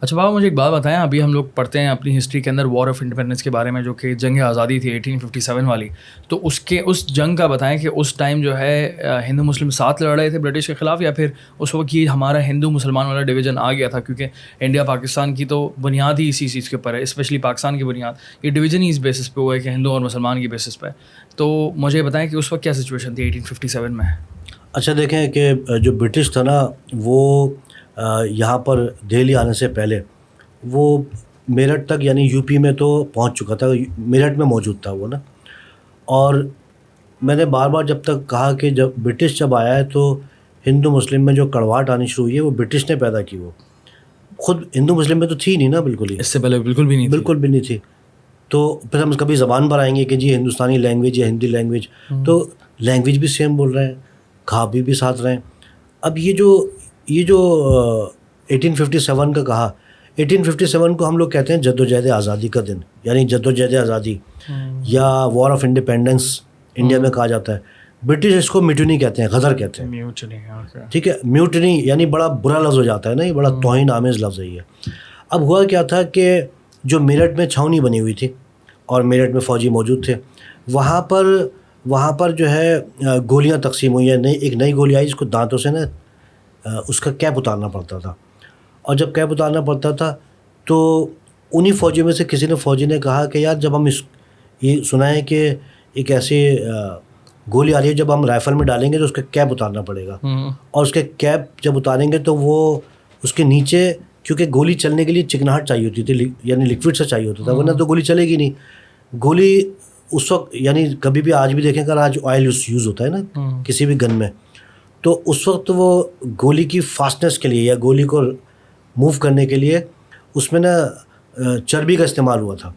اچھا بابا مجھے ایک بات بتائیں, ابھی ہم لوگ پڑھتے ہیں اپنی ہسٹری کے اندر وار آف انڈیپینڈنس کے بارے میں, جو کہ جنگ آزادی تھی 1857 والی, تو اس جنگ کا بتائیں کہ اس ٹائم جو ہے ہندو مسلم ساتھ لڑ رہے تھے برٹش کے خلاف, یا پھر اس وقت یہ ہمارا ہندو مسلمان والا ڈویژن آ گیا تھا, کیونکہ انڈیا پاکستان کی تو بنیاد ہی اسی چیز کے اوپر ہے, اسپیشلی پاکستان کی بنیاد یہ ڈویژن ہی اس بیسس پہ ہوا ہے کہ ہندو اور مسلمان کی بیسس پہ. تو مجھے بتائیں کہ اس وقت کیا سچویشن تھی 1857 میں. اچھا دیکھیں کہ جو برٹش تھا نا وہ یہاں پر دہلی آنے سے پہلے وہ میرٹھ تک یعنی یو پی میں تو پہنچ چکا تھا, میرٹھ میں موجود تھا وہ نا. اور میں نے بار بار جب تک کہا کہ جب برٹش جب آیا ہے تو ہندو مسلم میں جو کڑواہٹ آنی شروع ہوئی ہے وہ برٹش نے پیدا کی, وہ خود ہندو مسلم میں تو تھی نہیں نا بالکل ہی, اس سے پہلے بالکل بھی نہیں تھی. تو پھر ہم کبھی زبان پر آئیں گے کہ جی ہندوستانی لینگویج یا ہندی لینگویج, تو لینگویج بھی سیم بول رہے ہیں, کھا بھی ساتھ رہے ہیں. اب یہ جو 1857 کا کہا, 1857 کو ہم لوگ کہتے ہیں جدوجہد آزادی کا دن, یعنی جدوجہد آزادی یا وار آف انڈیپینڈنس انڈیا میں کہا جاتا ہے. برٹش اس کو میوٹنی کہتے ہیں, غدر کہتے ہیں, ٹھیک ہے. میوٹنی یعنی بڑا برا لفظ ہو جاتا ہے نا, یہ بڑا توہین آمیز لفظ ہے یہ. اب ہوا کیا تھا کہ جو میرٹھ میں چھاؤنی بنی ہوئی تھی اور میرٹھ میں فوجی موجود تھے, وہاں پر جو ہے گولیاں تقسیم ہوئی ہیں. ایک نئی گولی آئی جس کو دانتوں سے نا اس کا کیپ اتارنا پڑتا تھا, اور جب کیپ اتارنا پڑتا تھا تو انہی فوجیوں میں سے کسی نے فوجی نے کہا کہ یار جب ہم یہ سنا ہے کہ ایک ایسی گولی آ رہی ہے, جب ہم رائفل میں ڈالیں گے تو اس کا کیپ اتارنا پڑے گا, اور اس کے کیپ جب اتاریں گے تو وہ اس کے نیچے, کیونکہ گولی چلنے کے لیے چکناہٹ چاہیے ہوتی تھی, یعنی لکوڈ سے چاہیے ہوتا تھا, ورنہ تو گولی چلے گی نہیں. گولی اس وقت یعنی کبھی بھی آج بھی دیکھیں اگر آج آئل یوز ہوتا ہے نا کسی بھی گن میں, تو اس وقت وہ گولی کی فاسٹنس کے لیے یا گولی کو موو کرنے کے لیے اس میں نا چربی کا استعمال ہوا تھا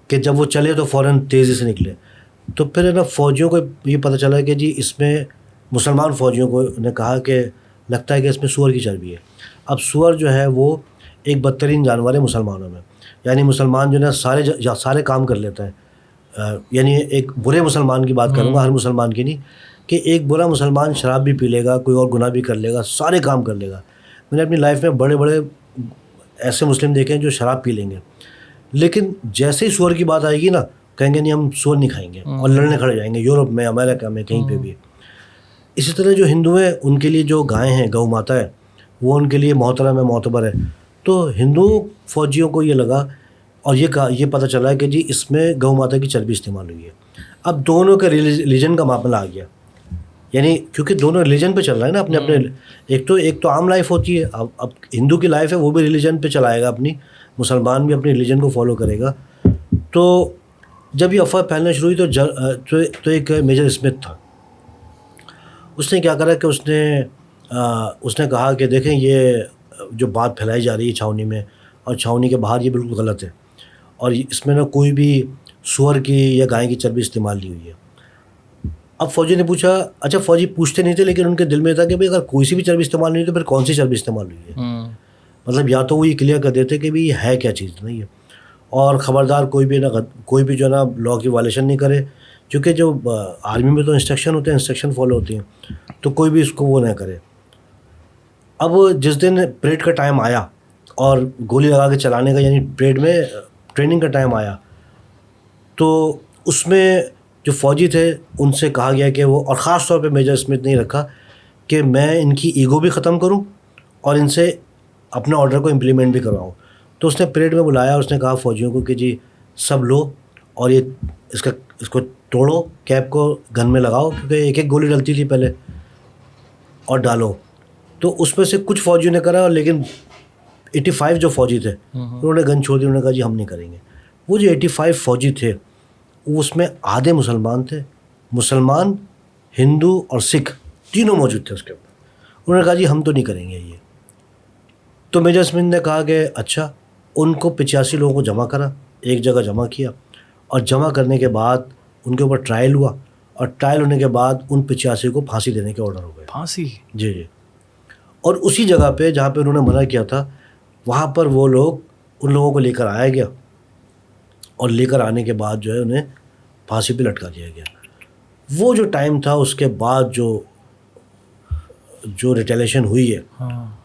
کہ جب وہ چلے تو فوراً تیزی سے نکلے. تو پھر نا فوجیوں کو یہ پتہ چلا کہ جی اس میں مسلمان فوجیوں کو نے کہا کہ لگتا ہے کہ اس میں سور کی چربی ہے. اب سور جو ہے وہ ایک بدترین جانور ہے مسلمانوں میں, یعنی مسلمان جو ہے سارے کام کر لیتا ہے, یعنی ایک برے مسلمان کی بات کروں گا, ہر مسلمان کی نہیں, کہ ایک برا مسلمان شراب بھی پی لے گا, کوئی اور گناہ بھی کر لے گا, سارے کام کر لے گا. میں نے اپنی لائف میں بڑے بڑے ایسے مسلم دیکھے ہیں جو شراب پی لیں گے, لیکن جیسے ہی سور کی بات آئے گی نا کہیں گے نہیں ہم سور نہیں کھائیں گے, اور لڑنے کھڑے جائیں گے, یورپ میں, امریکہ میں, کہیں پہ بھی. اسی طرح جو ہندو ہیں ان کے لیے جو گائیں ہیں, گو ماتا ہے, وہ ان کے لیے محترم ہے, معتبر ہے. تو ہندو فوجیوں کو یہ لگا اور یہ پتہ چلا کہ جی اس میں گو ماتا کی چربی استعمال ہوئی ہے. اب دونوں کا ریلیجن کا معاملہ آ گیا, یعنی کیونکہ دونوں ریلیجن پہ چل رہے ہیں نا اپنے اپنے. ایک تو عام لائف ہوتی ہے, اب ہندو کی لائف ہے وہ بھی ریلیجن پہ چلائے گا اپنی, مسلمان بھی اپنی ریلیجن کو فالو کرے گا. تو جب یہ افواہ پھیلنا شروع ہوئی تو ایک میجر اسمتھ تھا, اس نے کیا کرا کہ اس نے کہا کہ دیکھیں یہ جو بات پھیلائی جا رہی ہے چھاؤنی میں اور چھاؤنی کے باہر, یہ بالکل غلط ہے, اور اس میں نہ کوئی بھی سور کی یا گائے کی چربی استعمال نہیں ہوئی ہے. اب فوجی نے پوچھا, اچھا فوجی پوچھتے نہیں تھے لیکن ان کے دل میں تھا کہ بھئی اگر کوئی سی بھی چربی استعمال نہیں ہوئی تو پھر کون سی چربی استعمال ہوئی ہے, مطلب یا تو وہ یہ کلیئر کر دیتے کہ بھئی یہ ہے کیا چیز نہیں ہے, اور خبردار کوئی بھی جو ہے نا لا کی وائلیشن نہیں کرے, کیونکہ جو آرمی میں تو انسٹرکشن ہوتے ہیں, انسٹرکشن فالو ہوتی ہیں, تو کوئی بھی اس کو وہ نہ کرے. اب جس دن پریڈ کا ٹائم آیا اور گولی لگا کے چلانے کا یعنی پریڈ میں ٹریننگ کا ٹائم آیا, تو اس میں جو فوجی تھے ان سے کہا گیا کہ وہ, اور خاص طور پہ میجر اسمتھ نے رکھا کہ میں ان کی ایگو بھی ختم کروں اور ان سے اپنے آرڈر کو امپلیمنٹ بھی کرواؤں. تو اس نے پریڈ میں بلایا, اس نے کہا فوجیوں کو کہ جی سب لو اور یہ اس کو توڑو, کیپ کو گن میں لگاؤ, کیونکہ ایک ایک گولی ڈلتی تھی پہلے, اور ڈالو. تو اس میں سے کچھ فوجیوں نے کرا, لیکن 85 جو فوجی تھے انہوں نے گن چھوڑ دی, انہوں نے کہا جی ہم نہیں کریں گے. وہ جو 85 فوجی تھے اس میں آدھے مسلمان تھے, مسلمان, ہندو اور سکھ تینوں موجود تھے اس کے اوپر. انہوں نے کہا جی ہم تو نہیں کریں گے یہ. تو میجر اسمتھ نے کہا کہ اچھا, ان کو 85 لوگوں کو جمع کرا, ایک جگہ جمع کیا, اور جمع کرنے کے بعد ان کے اوپر ٹرائل ہوا, اور ٹرائل ہونے کے بعد ان 85 کو پھانسی دینے کے آرڈر ہو گئے. پھانسی؟ جی. اور اسی جگہ پہ جہاں پہ انہوں نے منع کیا تھا وہاں پر وہ لوگ, ان لوگوں کو لے کر آیا گیا, اور لے کر آنے کے بعد جو ہے انہیں پھانسی پہ لٹکا دیا گیا. وہ جو ٹائم تھا اس کے بعد جو ریٹیلیشن ہوئی ہے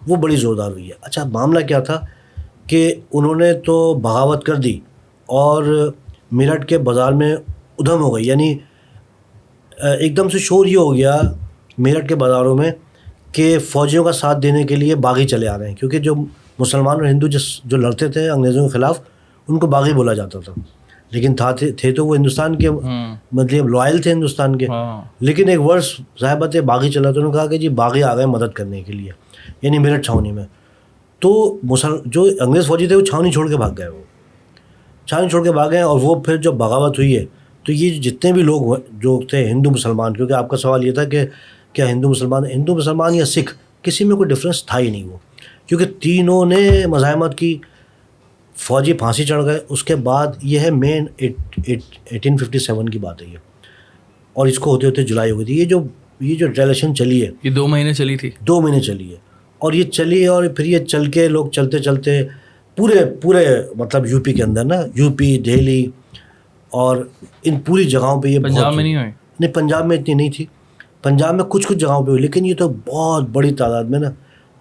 وہ بڑی زوردار ہوئی ہے. اچھا معاملہ کیا تھا کہ انہوں نے تو بغاوت کر دی اور میرٹھ کے بازار میں ادھم ہو گئی. یعنی ایک دم سے شور یہ ہو گیا میرٹھ کے بازاروں میں کہ فوجیوں کا ساتھ دینے کے لیے باغی چلے آ رہے ہیں, کیونکہ جو مسلمان اور ہندو جو لڑتے تھے انگریزوں کے خلاف ان کو باغی بولا جاتا تھا, لیکن تھے تو وہ ہندوستان کے مطلب لوائل تھے ہندوستان کے. لیکن ایک ورڈ صاحبت باغی چلا تو انہوں نے کہا کہ جی باغی آ گئے مدد کرنے کے لیے, یعنی میرٹھ چھاؤنی میں. تو جو انگریز فوجی تھے وہ چھاؤنی چھوڑ کے بھاگ گئے, وہ چھاؤنی چھوڑ کے بھاگ گئے. اور وہ پھر جب بغاوت ہوئی ہے تو یہ جتنے بھی لوگ جو تھے ہندو مسلمان, کیونکہ آپ کا سوال یہ تھا کہ کیا ہندو مسلمان یا سکھ, کسی میں کوئی ڈفرینس تھا ہی نہیں وہ, کیونکہ تینوں نے مزاحمت کی. فوجی پھانسی چڑھ گئے. اس کے بعد یہ ہے مین 1857 کی بات ہے یہ, اور اس کو ہوتے ہوتے جولائی ہو گئی تھی. یہ جو ریلیشن چلی ہے یہ 2 مہینے چلی تھی. 2 مہینے چلی ہے, اور یہ چلی, اور پھر یہ چل کے لوگ چلتے چلتے پورے مطلب یو پی کے اندر نا, یو پی, دہلی اور ان پوری جگہوں پہ یہ پنجاب میں نہیں ہوئی. نہیں, پنجاب میں اتنی نہیں تھی. پنجاب میں کچھ جگہوں پہ ہوئی, لیکن یہ تو بہت بڑی تعداد میں نا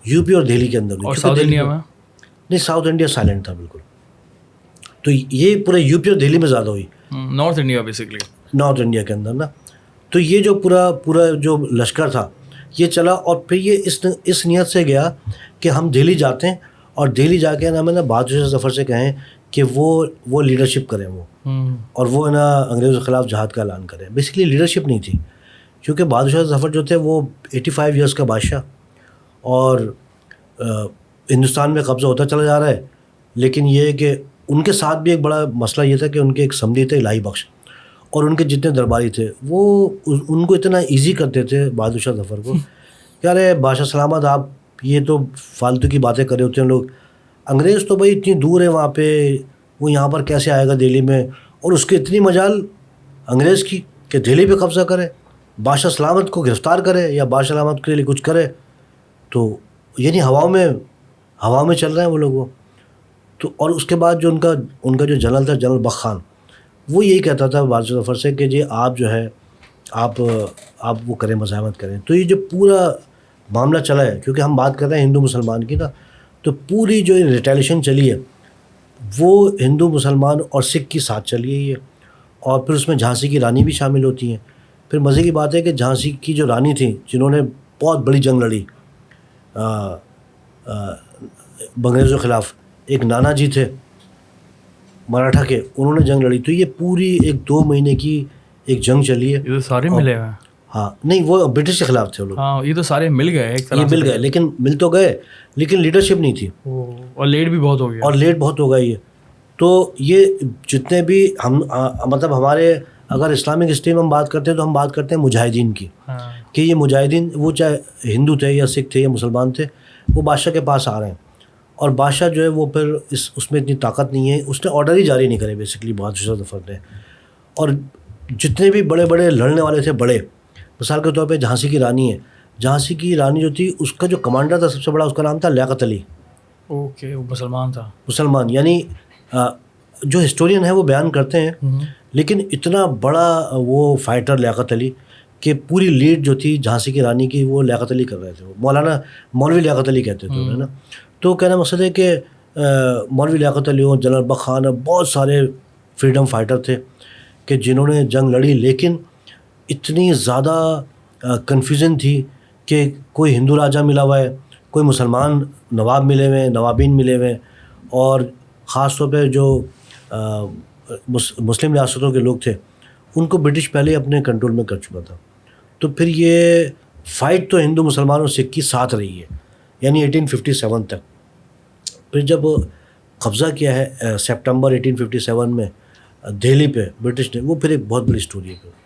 یو پی اور دہلی کے اندر ہوئی. اور ساؤتھ انڈیا میں نہیں, ساؤتھ انڈیا سائلنٹ تھا بالکل. تو یہ پورے یو پی اور دہلی میں زیادہ ہوئی. North India basically, north India کے اندر نا. تو یہ جو پورا جو لشکر تھا یہ چلا, اور پھر یہ اس نیت سے گیا کہ ہم دہلی جاتے ہیں, اور دہلی جا کے نا میں نے بہادر شاہ ظفر سے کہیں کہ وہ لیڈرشپ کریں وہ, اور وہ نا انگریزوں کے خلاف جہاد کا اعلان کریں. بیسکلی لیڈرشپ نہیں تھی, کیونکہ بہادر شاہ ظفر جو تھے وہ 85 ایئرس کا بادشاہ, اور ہندوستان میں قبضہ ہوتا چلا جا رہا ہے. لیکن یہ ہے کہ ان کے ساتھ بھی ایک بڑا مسئلہ یہ تھا کہ ان کے ایک سمدھی تھے الہی بخش, اور ان کے جتنے درباری تھے وہ ان کو اتنا ایزی کرتے تھے بہادر شاہ ظفر کو کہ ارے بادشاہ سلامت آپ یہ تو فالتو کی باتیں کرے ہوتے ہیں لوگ, انگریز تو بھائی اتنی دور ہے وہاں پہ, وہ یہاں پر کیسے آئے گا دہلی میں, اور اس کی اتنی مجال انگریز کی کہ دہلی پہ قبضہ کرے, بادشاہ سلامت کو گرفتار کرے یا بادشاہ سلامت کے لیے کچھ کرے. تو یعنی ہوا میں چل رہے ہیں وہ لوگ وہ. تو اور اس کے بعد جو ان کا جو جنرل تھا, جنرل بخ خان, وہ یہی کہتا تھا بہادر شاہ ظفر سے کہ جی آپ جو ہے آپ وہ کریں, مزاحمت کریں. تو یہ جو پورا معاملہ چلا ہے, کیونکہ ہم بات کر رہے ہیں ہندو مسلمان کی نا, تو پوری جو ریٹیلیشن چلی ہے وہ ہندو مسلمان اور سکھ کی ساتھ چلی ہے یہ. اور پھر اس میں جھانسی کی رانی بھی شامل ہوتی ہیں. پھر مزے کی بات ہے کہ جھانسی کی جو رانی تھیں جنہوں نے بہت بڑی جنگ لڑی انگریزوں کے خلاف, ایک نانا جی تھے مراٹھا کے, انہوں نے جنگ لڑی. تو یہ پوری ایک 2 مہینے کی ایک جنگ چلی ہے. یہ تو سارے ملے ہوئے. ہاں نہیں, وہ برٹش کے خلاف تھے وہ لوگ. ہاں یہ تو سارے مل گئے ایک طرح, یہ مل گئے, لیکن مل تو گئے لیکن لیڈرشپ نہیں تھی, اور لیٹ بھی بہت ہو گیا. اور لیٹ بہت ہو گیا یہ. تو یہ جتنے بھی ہم مطلب ہمارے اگر اسلامک ہسٹری میں ہم بات کرتے ہیں تو ہم بات کرتے ہیں مجاہدین کی, کہ یہ مجاہدین وہ چاہے ہندو تھے یا سکھ تھے یا مسلمان تھے, وہ بادشاہ کے پاس آ رہے ہیں. اور بادشاہ جو ہے وہ پھر اس میں اتنی طاقت نہیں ہے, اس نے آرڈر ہی جاری نہیں کرے بیسکلی بہادر شاہ ظفر نے. اور جتنے بھی بڑے بڑے لڑنے والے تھے بڑے, مثال کے طور پہ جھانسی کی رانی ہے, جھانسی کی رانی جو تھی اس کا جو کمانڈر تھا سب سے بڑا, اس کا نام تھا لیاقت علی. اوکے, وہ مسلمان تھا. مسلمان, یعنی جو ہسٹورین ہے وہ بیان کرتے ہیں, لیکن اتنا بڑا وہ فائٹر لیاقت علی کہ پوری لیڈ جو تھی جھانسی کی رانی کی وہ لیاقت علی کر رہے تھے. وہ مولوی لیاقت علی کہتے تھے انہیں نا. تو کہنا مقصد ہے کہ مولوی لیاقت علی ہوں, جنرل بخ خان, بہت سارے فریڈم فائٹر تھے کہ جنہوں نے جنگ لڑی, لیکن اتنی زیادہ کنفیوژن تھی کہ کوئی ہندو راجہ ملا ہوا ہے, کوئی مسلمان نواب ملے ہوئے ہیں, نوابین ملے ہوئے ہیں, اور خاص طور پہ جو مسلم ریاستوں کے لوگ تھے ان کو برٹش پہلے اپنے کنٹرول میں کر چکا تھا. تو پھر یہ فائٹ تو ہندو مسلمان اور سکھ کی ساتھ رہی ہے, یعنی 1857 تک. پھر جب قبضہ کیا ہے سپٹمبر 1857 میں دہلی پہ برٹش نے, وہ پھر ایک بہت بڑی اسٹوری ہے.